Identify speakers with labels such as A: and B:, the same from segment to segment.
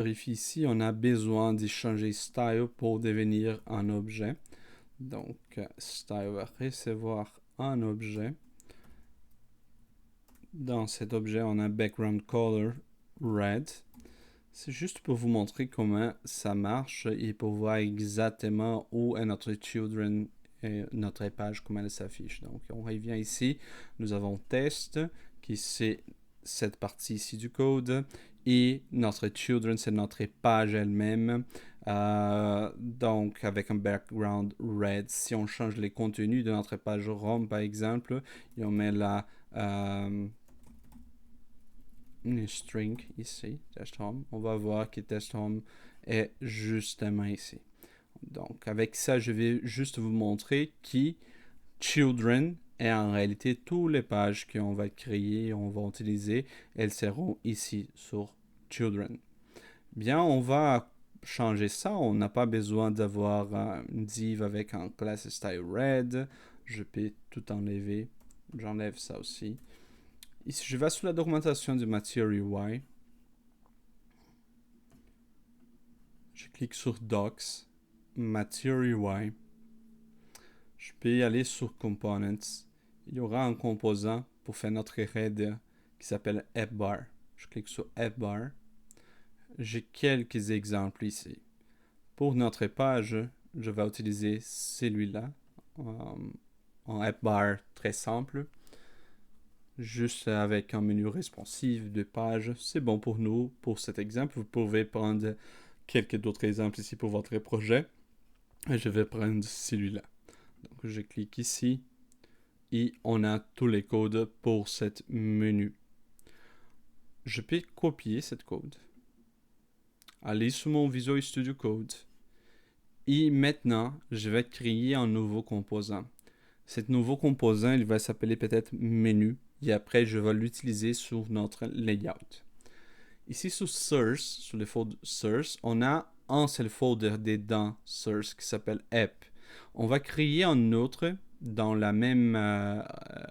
A: Vérifie ici, on a besoin d'y changer style pour devenir un objet. Donc, style va recevoir un objet. Dans cet objet, on a background color red. C'est juste pour vous montrer comment ça marche et pour voir exactement où est notre children et notre page, comment elle s'affiche. Donc, on revient ici. Nous avons test, qui c'est cette partie ici du code. Et notre children, c'est notre page elle-même. Donc, avec un background red. Si on change les contenus de notre page home, par exemple, et on met la une string ici, test home, on va voir que test home est justement ici. Donc, avec ça, je vais juste vous montrer que children est en réalité toutes les pages qu'on va créer, on va utiliser, elles seront ici sur children. Bien, on va changer ça. On n'a pas besoin d'avoir une div avec un class style red. Je peux tout enlever. J'enlève ça aussi. Ici, je vais sur la documentation du Material UI. Je clique sur Docs, Material UI. Je peux y aller sur Components. Il y aura un composant pour faire notre header qui s'appelle AppBar. Je clique sur AppBar. J'ai quelques exemples ici. Pour notre page, je vais utiliser celui-là en AppBar très simple. Juste avec un menu responsive de page, c'est bon pour nous. Pour cet exemple, vous pouvez prendre quelques d'autres exemples ici pour votre projet. Je vais prendre celui-là. Donc, je clique ici et on a tous les codes pour cette menu. Je peux copier cette code, aller sur mon Visual Studio Code et maintenant, je vais créer un nouveau composant. Cet nouveau composant, il va s'appeler peut-être menu et après, je vais l'utiliser sur notre layout. Ici, sur Source, sur le folder Source, on a un seul folder dedans Source qui s'appelle App. On va créer un autre dans la même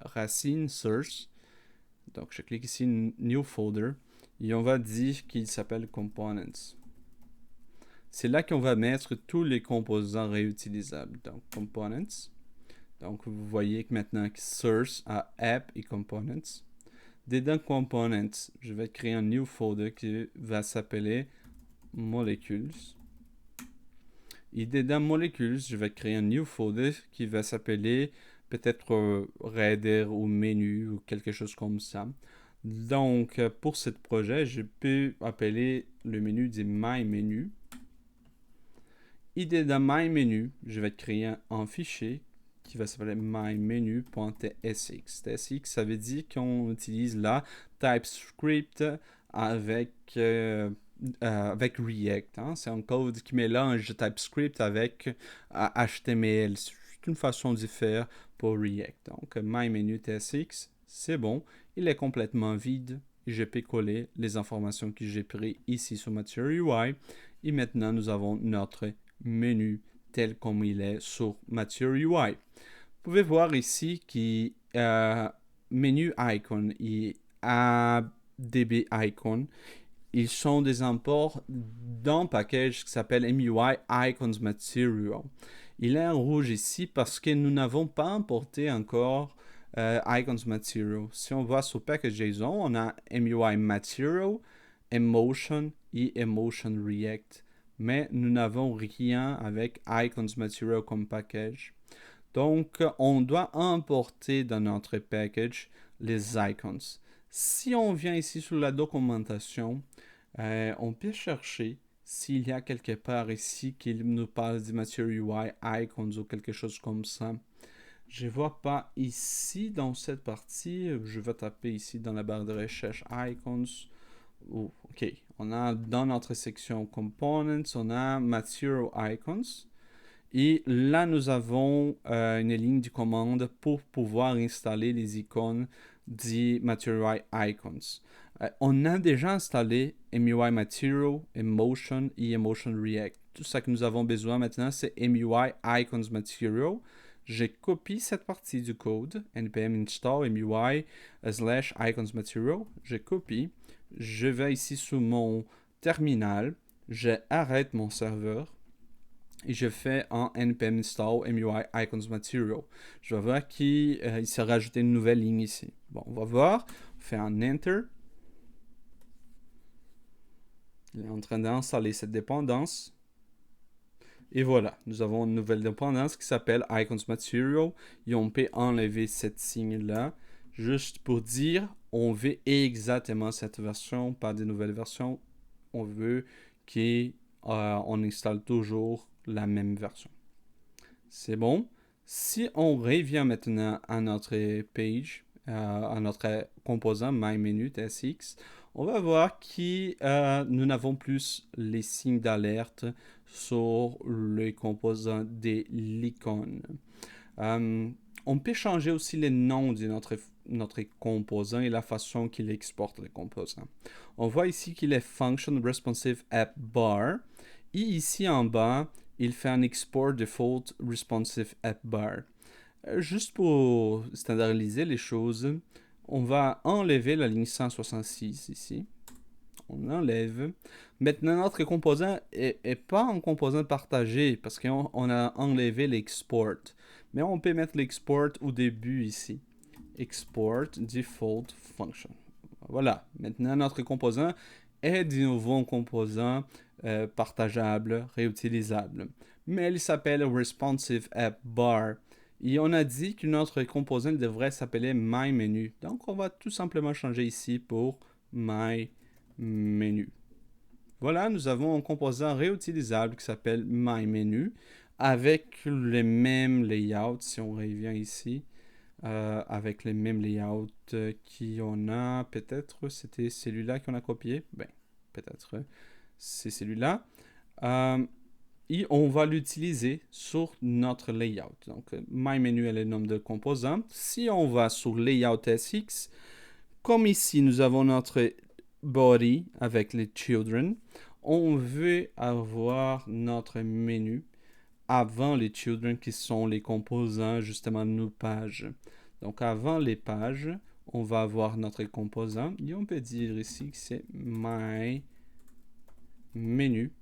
A: racine Source. Donc, je clique ici New Folder et on va dire qu'il s'appelle Components. C'est là qu'on va mettre tous les composants réutilisables. Donc, Components. Donc, vous voyez que maintenant Source a App et Components. Dedans Components, je vais créer un new folder qui va s'appeler Molecules. Et dedans Molecules, je vais créer un new folder qui va s'appeler peut-être Reader ou Menu ou quelque chose comme ça. Donc, pour ce projet, je peux appeler le menu de My Menu. Et dedans My Menu, je vais créer un fichier qui va s'appeler mymenu.tsx. TSX, ça veut dire qu'on utilise la TypeScript avec React. Hein? C'est un code qui mélange TypeScript avec HTML. C'est une façon de faire pour React. Donc, mymenu.tsx, c'est bon. Il est complètement vide. Je peux coller les informations que j'ai prises ici sur Material UI. Et maintenant, nous avons notre menu tel comme il est sur Material UI. Vous pouvez voir ici que menu icon et ADB icon, ils sont des imports d'un package qui s'appelle MUI Icons Material. Il est en rouge ici parce que nous n'avons pas importé encore Icons Material. Si on voit sur package.json, on a MUI Material, Emotion et Emotion React. Mais nous n'avons rien avec Icons Material comme package. Donc, on doit importer dans notre package les icons. Si on vient ici sur la documentation, on peut chercher s'il y a quelque part ici qui nous parle du Material UI icons ou quelque chose comme ça. Je ne vois pas ici dans cette partie. Je vais taper ici dans la barre de recherche icons. Oh, ok, on a dans notre section components, on a Material icons. Et là, nous avons une ligne de commande pour pouvoir installer les icônes du Material Icons. On a déjà installé MUI Material, Emotion et Emotion React. Tout ce que nous avons besoin maintenant, c'est MUI Icons Material. Je copie cette partie du code, npm install MUI /icons material. Je copie. Je vais ici sur mon terminal, j'arrête mon serveur et je fais un npm install MUI icons material. Je vais voir qu'il s'est rajouté une nouvelle ligne ici. Bon, on va voir. On fait un enter. Il est en train d'installer cette dépendance. Et voilà, nous avons une nouvelle dépendance qui s'appelle icons material. Et on peut enlever cette signe-là. Juste pour dire, on veut exactement cette version, pas de nouvelles versions. On veut qu'on installe toujours la même version. C'est bon. Si on revient maintenant à notre page, à notre composant MyMenu.tsx, on va voir que nous n'avons plus les signes d'alerte sur le composant de l'icône. On peut changer aussi les noms de notre composant et la façon qu'il exporte les composants. On voit ici qu'il est Function Responsive App Bar. Et ici en bas, il fait un Export Default Responsive App Bar. Juste pour standardiser les choses, on va enlever la ligne 166 ici. On enlève. Maintenant, notre composant n'est pas un composant partagé parce qu'on a enlevé l'export. Mais on peut mettre l'export au début ici. Export Default Function. Voilà. Maintenant, notre composant est de nouveau un composant partageable, réutilisable. Mais il s'appelle Responsive App Bar. Et on a dit que notre composant devrait s'appeler MyMenu. Donc, on va tout simplement changer ici pour MyMenu. Voilà, nous avons un composant réutilisable qui s'appelle MyMenu avec les mêmes layouts. Si on revient ici, avec les mêmes layouts qu'on a, peut-être c'était celui-là qu'on a copié. Ben, peut-être c'est celui-là. Et on va l'utiliser sur notre layout. Donc, MyMenu est le nom de composant. Si on va sur Layout SX, comme ici, nous avons notre body avec les children. On veut avoir notre menu avant les children qui sont les composants justement de nos pages. Donc, avant les pages, on va avoir notre composant. Et on peut dire ici que c'est My Menu.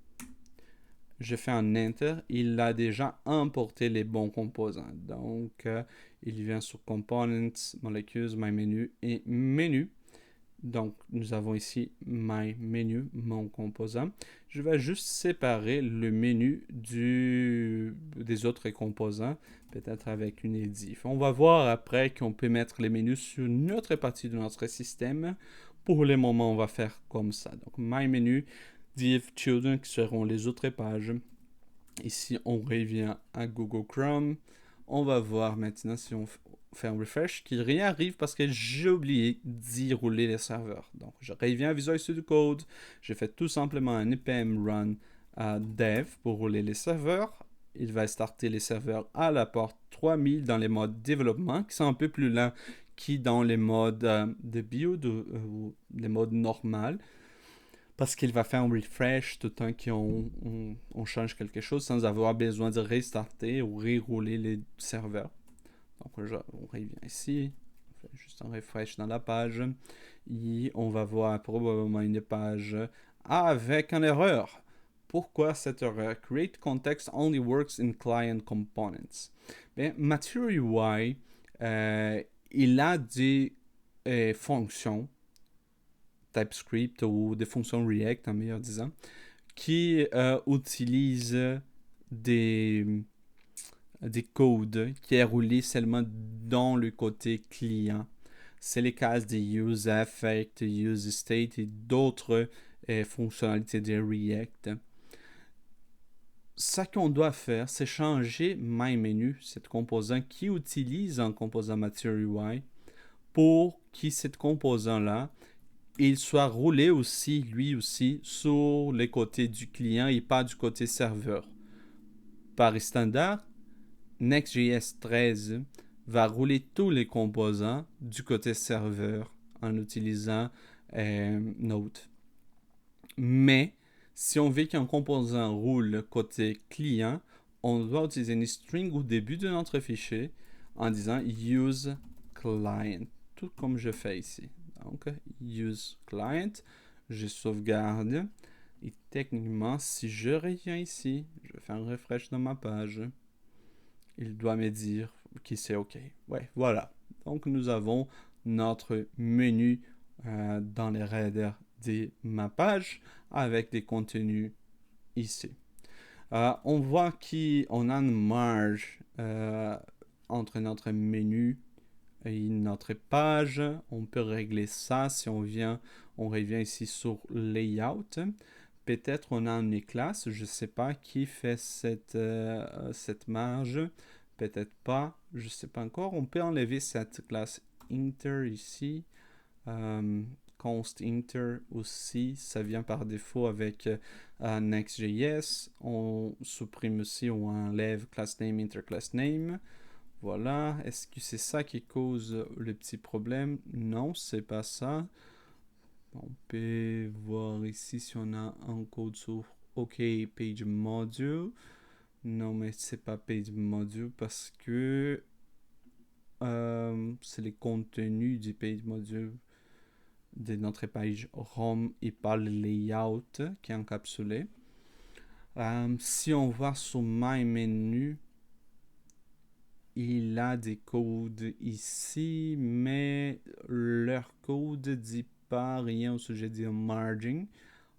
A: Je fais un Enter, il a déjà importé les bons composants. Donc, il vient sur Components, Molecules, MyMenu et Menu. Donc, nous avons ici MyMenu, mon composant. Je vais juste séparer le menu des autres composants, peut-être avec une edif. On va voir après qu'on peut mettre les menus sur une autre partie de notre système. Pour le moment, on va faire comme ça. Donc, MyMenu, div children qui seront les autres pages. Ici, on revient à Google Chrome. On va voir maintenant si on fait un refresh qu'il rien arrive parce que j'ai oublié d'y rouler les serveurs. Donc, je reviens à Visual Studio Code. Je fais tout simplement un npm run dev pour rouler les serveurs. Il va starter les serveurs à la porte 3000 dans les modes développement qui sont un peu plus lents que dans les modes de build ou les modes normaux. Parce qu'il va faire un refresh tout le temps qu'on change quelque chose sans avoir besoin de restarter ou rerouler les serveurs. Donc, on revient ici. On fait juste un refresh dans la page. Et on va voir probablement une page avec une erreur. Pourquoi cette erreur? Create context only works in client components. Bien, Material UI, il a des fonctions TypeScript ou des fonctions React, en meilleur disant, qui utilisent des codes qui est roulé seulement dans le côté client. C'est le cas des use effect, use state et d'autres fonctionnalités de React. Ce qu'on doit faire, c'est changer MyMenu, cette composant qui utilise un composant Material UI, pour que cet composant-là il soit roulé aussi, lui aussi, sur les côtés du client et pas du côté serveur. Par standard, Next.js 13 va rouler tous les composants du côté serveur en utilisant Node. Mais, si on veut qu'un composant roule côté client, on doit utiliser une string au début de notre fichier en disant use client, tout comme je fais ici. Donc, use client, je sauvegarde. Et techniquement, si je reviens ici, je vais faire un refresh dans ma page, il doit me dire que c'est OK. Ouais, voilà. Donc, nous avons notre menu dans les headers de ma page avec des contenus ici. On voit qu'on a une marge entre notre menu et notre page. On peut régler ça si on revient ici sur Layout. Peut-être on a une classe, je ne sais pas qui fait cette marge. Peut-être pas, je ne sais pas encore. On peut enlever cette classe inter ici. Const inter aussi, ça vient par défaut avec Next.js. On supprime aussi ou enlève class name, inter class name. Voilà. Est-ce que c'est ça qui cause le petit problème? Non, c'est pas ça. On peut voir ici si on a un code sur OK Page Module. Non, mais c'est pas Page Module parce que c'est les contenus du Page Module de notre page Home et pas le layout qui est encapsulé. Si on va sur My Menu, il a des codes ici, mais leur code dit pas rien au sujet du merging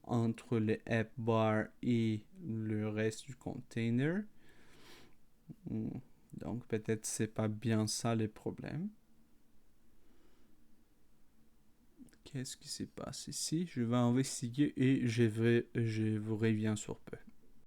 A: entre le app bar et le reste du container. Donc peut-être c'est pas bien ça le problème. Qu'est-ce qui se passe ici? Je vais investiguer et je vous reviens sur peu.